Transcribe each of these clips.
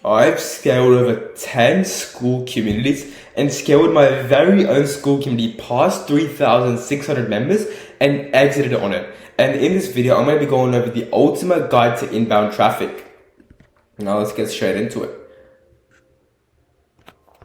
I've scaled over 10 school communities and scaled my very own school community past 3,600 members and exited on it. And in this video, I'm going to be going over the ultimate guide to inbound traffic. Now let's get straight into it.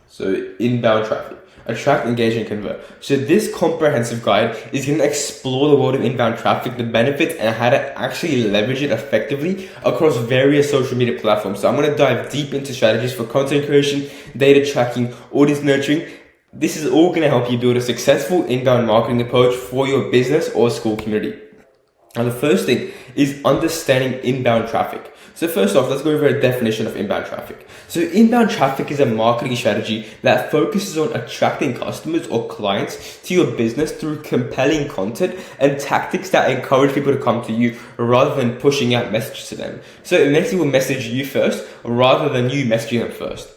So inbound traffic. Attract, engage, and convert. So this comprehensive guide is going to explore the world of inbound traffic, the benefits, and how to actually leverage it effectively across various social media platforms. So I'm going to dive deep into strategies for content creation, data tracking, audience nurturing. This is all going to help you build a successful inbound marketing approach for your business or school community. Now the first thing is understanding inbound traffic. So first off, let's go over a definition of inbound traffic. So inbound traffic is a marketing strategy that focuses on attracting customers or clients to your business through compelling content and tactics that encourage people to come to you rather than pushing out messages to them. So it makes people message you first rather than you messaging them first.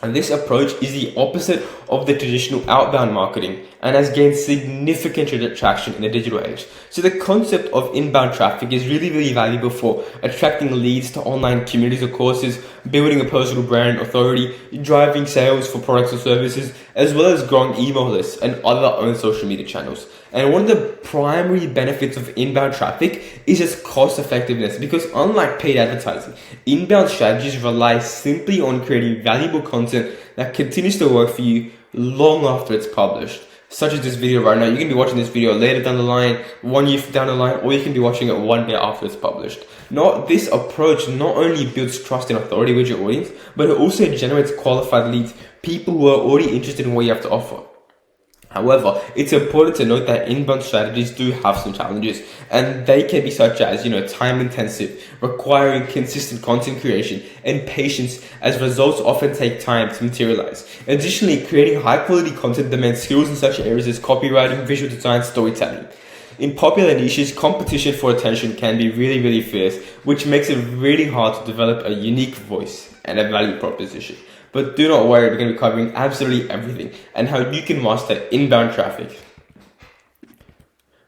And this approach is the opposite of the traditional outbound marketing and has gained significant traction in the digital age. So the concept of inbound traffic is really valuable for attracting leads to online communities or courses, building a personal brand authority, driving sales for products or services, as well as growing email lists and other own social media channels. And one of the primary benefits of inbound traffic is its cost effectiveness, because unlike paid advertising, inbound strategies rely simply on creating valuable content that continues to work for you long after it's published. Such as this video right now. You can be watching this video later down the line, 1 year down the line, or you can be watching it 1 day after it's published. This approach not only builds trust and authority with your audience, but it also generates qualified leads, people who are already interested in what you have to offer. However, it's important to note that inbound strategies do have some challenges, and they can be such as, time intensive, requiring consistent content creation and patience, as results often take time to materialize. Additionally, creating high quality content demands skills in such areas as copywriting, visual design, storytelling. In popular niches, competition for attention can be really fierce, which makes it really hard to develop a unique voice and a value proposition. But do not worry, we're going to be covering absolutely everything and how you can master inbound traffic.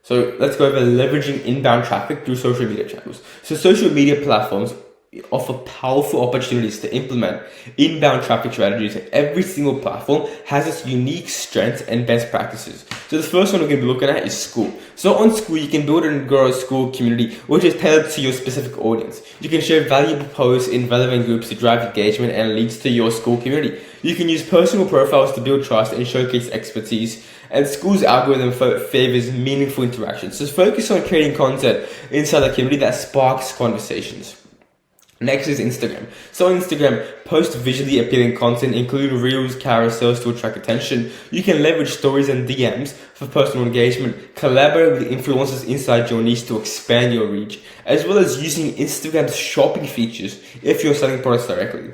So let's go over leveraging inbound traffic through social media channels. So social media platforms offer powerful opportunities to implement inbound traffic strategies, and every single platform has its unique strengths and best practices. So the first one we're going to be looking at is school. So on school, you can build and grow a school community which is tailored to your specific audience. You can share valuable posts in relevant groups to drive engagement and leads to your school community. You can use personal profiles to build trust and showcase expertise. And school's algorithm favors meaningful interactions. So focus on creating content inside the community that sparks conversations. Next is Instagram. So on Instagram, post visually appealing content, including reels, carousels to attract attention. You can leverage stories and DMs for personal engagement, collaborate with influencers inside your niche to expand your reach, as well as using Instagram's shopping features if you're selling products directly.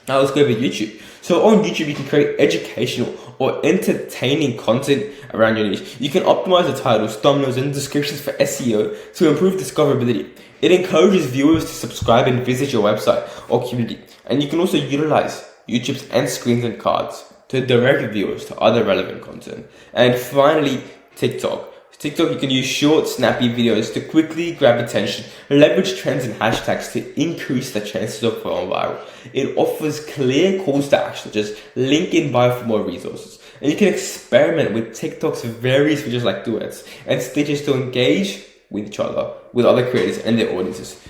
Now let's go over YouTube. So on YouTube, you can create educational or entertaining content around your niche. You can optimize the titles, thumbnails, and descriptions for SEO to improve discoverability. It encourages viewers to subscribe and visit your website or community. And you can also utilize YouTube's end screens and cards to direct viewers to other relevant content. And finally, TikTok. TikTok, you can use short, snappy videos to quickly grab attention, leverage trends and hashtags to increase the chances of going viral. It offers clear calls to action, just link in bio for more resources. And you can experiment with TikTok's various features like duets and stitches to engage with each other, with other creators and their audiences.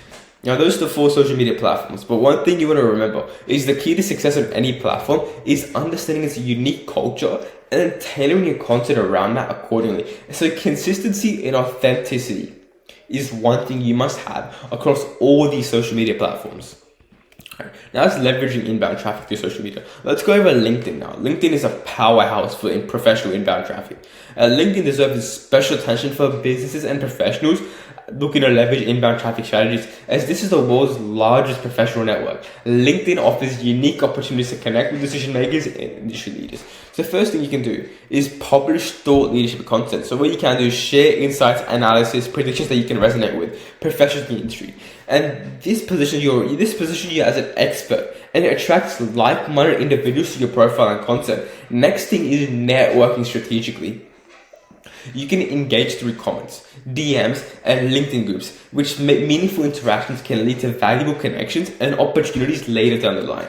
Now, those are the 4 social media platforms, but one thing you want to remember is the key to success of any platform is understanding its unique culture and then tailoring your content around that accordingly. So consistency and authenticity is one thing you must have across all these social media platforms. Now that's leveraging inbound traffic through social media. Let's go over LinkedIn now. LinkedIn is a powerhouse for professional inbound traffic. LinkedIn deserves special attention for businesses and professionals looking to leverage inbound traffic strategies, as this is the world's largest professional network. LinkedIn offers unique opportunities to connect with decision makers and industry leaders. So the first thing you can do is publish thought leadership content. So what you can do is share insights, analysis, predictions that you can resonate with professionals in the industry. And this positions you as an expert, and it attracts like-minded individuals to your profile and content. Next thing is networking strategically. You can engage through comments, DMs, and LinkedIn groups, which make meaningful interactions can lead to valuable connections and opportunities later down the line.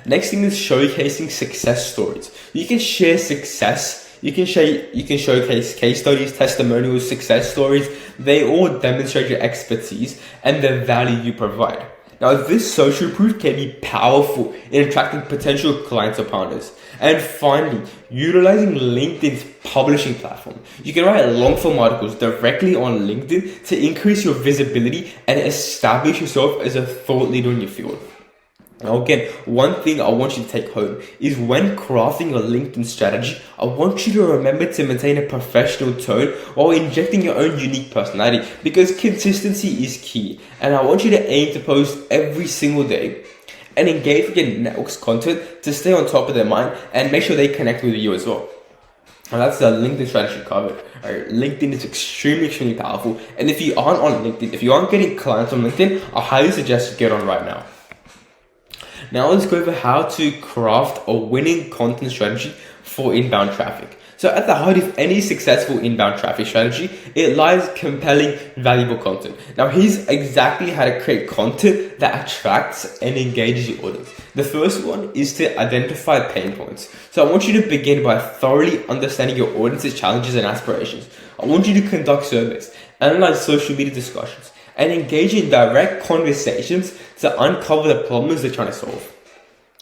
Next thing is showcasing success stories. You can share success. You can showcase case studies, testimonials, success stories. They all demonstrate your expertise and the value you provide. Now, this social proof can be powerful in attracting potential clients or partners. And finally, utilizing LinkedIn's publishing platform. You can write long-form articles directly on LinkedIn to increase your visibility and establish yourself as a thought leader in your field. Now again, one thing I want you to take home is when crafting your LinkedIn strategy, I want you to remember to maintain a professional tone while injecting your own unique personality, because consistency is key. And I want you to aim to post every single day and engage with your network's content to stay on top of their mind and make sure they connect with you as well. And that's the LinkedIn strategy covered. Right? LinkedIn is extremely powerful. And if you aren't on LinkedIn, if you aren't getting clients on LinkedIn, I highly suggest you get on right now. Now let's go over how to craft a winning content strategy for inbound traffic. So at the heart of any successful inbound traffic strategy, it lies compelling, valuable content. Now here's exactly how to create content that attracts and engages your audience. The first one is to identify pain points. So I want you to begin by thoroughly understanding your audience's challenges and aspirations. I want you to conduct surveys, analyze social media discussions, and engage in direct conversations to uncover the problems they're trying to solve.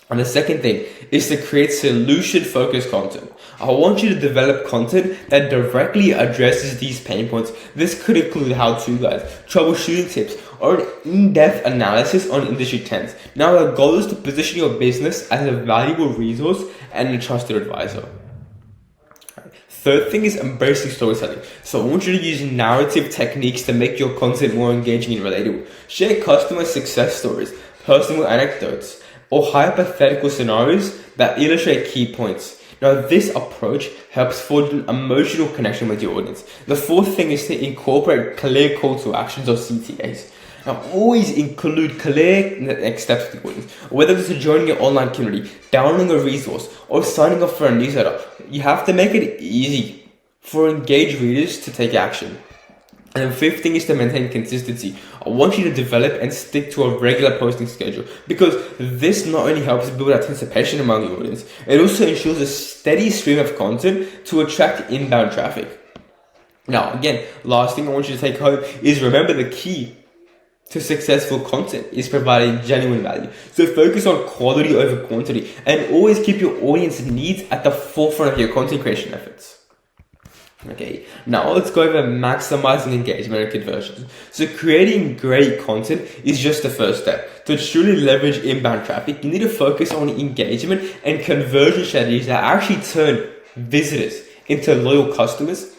And the second thing is to create solution-focused content. I want you to develop content that directly addresses these pain points. This could include how-to guides, troubleshooting tips, or an in-depth analysis on industry trends. Now, the goal is to position your business as a valuable resource and a trusted advisor. Third thing is embracing storytelling. So I want you to use narrative techniques to make your content more engaging and relatable. Share customer success stories, personal anecdotes, or hypothetical scenarios that illustrate key points. Now, this approach helps forge an emotional connection with your audience. The fourth thing is to incorporate clear call to actions or CTAs. Now, always include clear next steps with the audience. Whether it's joining your online community, downloading a resource, or signing up for a newsletter, you have to make it easy for engaged readers to take action. And the fifth thing is to maintain consistency. I want you to develop and stick to a regular posting schedule, because this not only helps build anticipation among the audience, it also ensures a steady stream of content to attract inbound traffic. Now, again, last thing I want you to take home is remember the key to successful content is providing genuine value. So focus on quality over quantity and always keep your audience needs at the forefront of your content creation efforts. Okay, now let's go over maximizing engagement and conversions. So creating great content is just the first step. To truly leverage inbound traffic, you need to focus on engagement and conversion strategies that actually turn visitors into loyal customers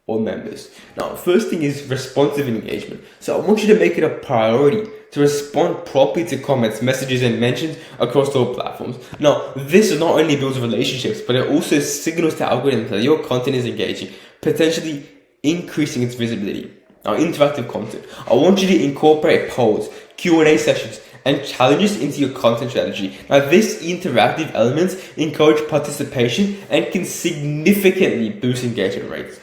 or members. Now, first thing is responsive engagement. So I want you to make it a priority to respond properly to comments, messages, and mentions across all platforms. Now, this not only builds relationships, but it also signals to algorithms that your content is engaging, potentially increasing its visibility. Now, interactive content. I want you to incorporate polls, Q&A sessions, and challenges into your content strategy. Now, these interactive elements encourage participation and can significantly boost engagement rates.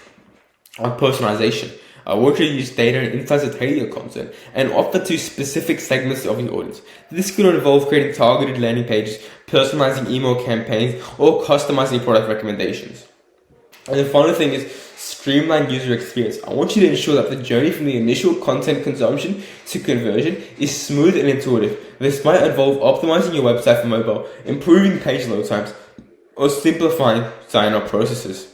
On personalization, I want you to use data and insights to tailor your content and offer to specific segments of your audience. This could involve creating targeted landing pages, personalizing email campaigns, or customizing product recommendations. And the final thing is streamline user experience. I want you to ensure that the journey from the initial content consumption to conversion is smooth and intuitive. This might involve optimizing your website for mobile, improving page load times, or simplifying sign-up processes.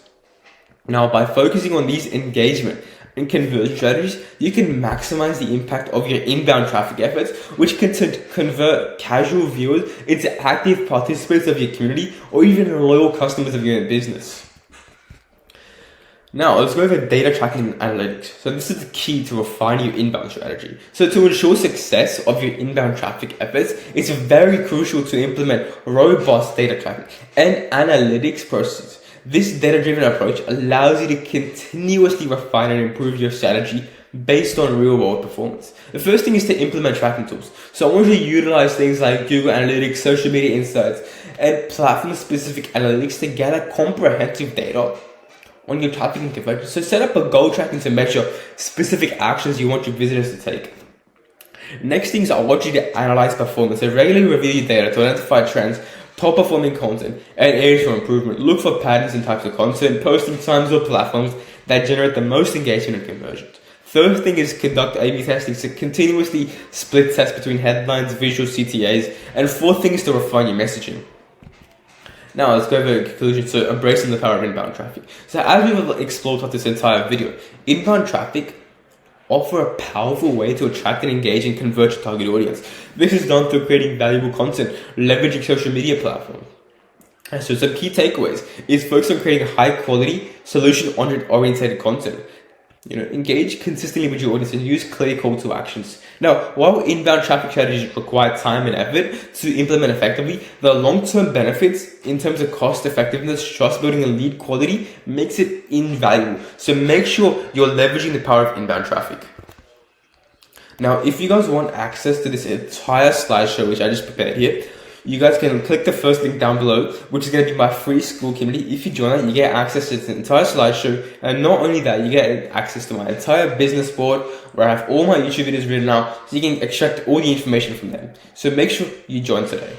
Now, by focusing on these engagement and conversion strategies, you can maximize the impact of your inbound traffic efforts, which can convert casual viewers into active participants of your community or even loyal customers of your business. Now, let's go over data tracking and analytics. So this is the key to refining your inbound strategy. So to ensure success of your inbound traffic efforts, it's very crucial to implement robust data tracking and analytics processes. This data-driven approach allows you to continuously refine and improve your strategy based on real-world performance. The first thing is to implement tracking tools. So I want you to utilize things like Google Analytics, social media insights, and platform-specific analytics to gather comprehensive data on your traffic and conversion. So set up a goal tracking to measure specific actions you want your visitors to take. Next things, I want you to analyze performance. So regularly review your data to identify trends, top performing content, and areas for improvement. Look for patterns and types of content, posting times or platforms that generate the most engagement and conversions. Third thing is conduct A/B testing, so continuously split test between headlines, visual CTAs, and fourth thing is to refine your messaging. Now let's go over the conclusion. So embracing the power of inbound traffic. So as we've explored throughout this entire video, inbound traffic offer a powerful way to attract and engage and convert your target audience. This is done through creating valuable content, leveraging social media platforms. And so some key takeaways is focus on creating high quality, solution oriented content. Engage consistently with your audience and use clear call to actions. Now, while inbound traffic strategies require time and effort to implement effectively, the long-term benefits in terms of cost effectiveness, trust building, and lead quality makes it invaluable. So make sure you're leveraging the power of inbound traffic. Now, if you guys want access to this entire slideshow, which I just prepared here, you guys can click the first link down below, which is going to be my free school community. If you join that, you get access to this entire slideshow. And not only that, you get access to my entire business board where I have all my YouTube videos written out, so you can extract all the information from them. So make sure you join today.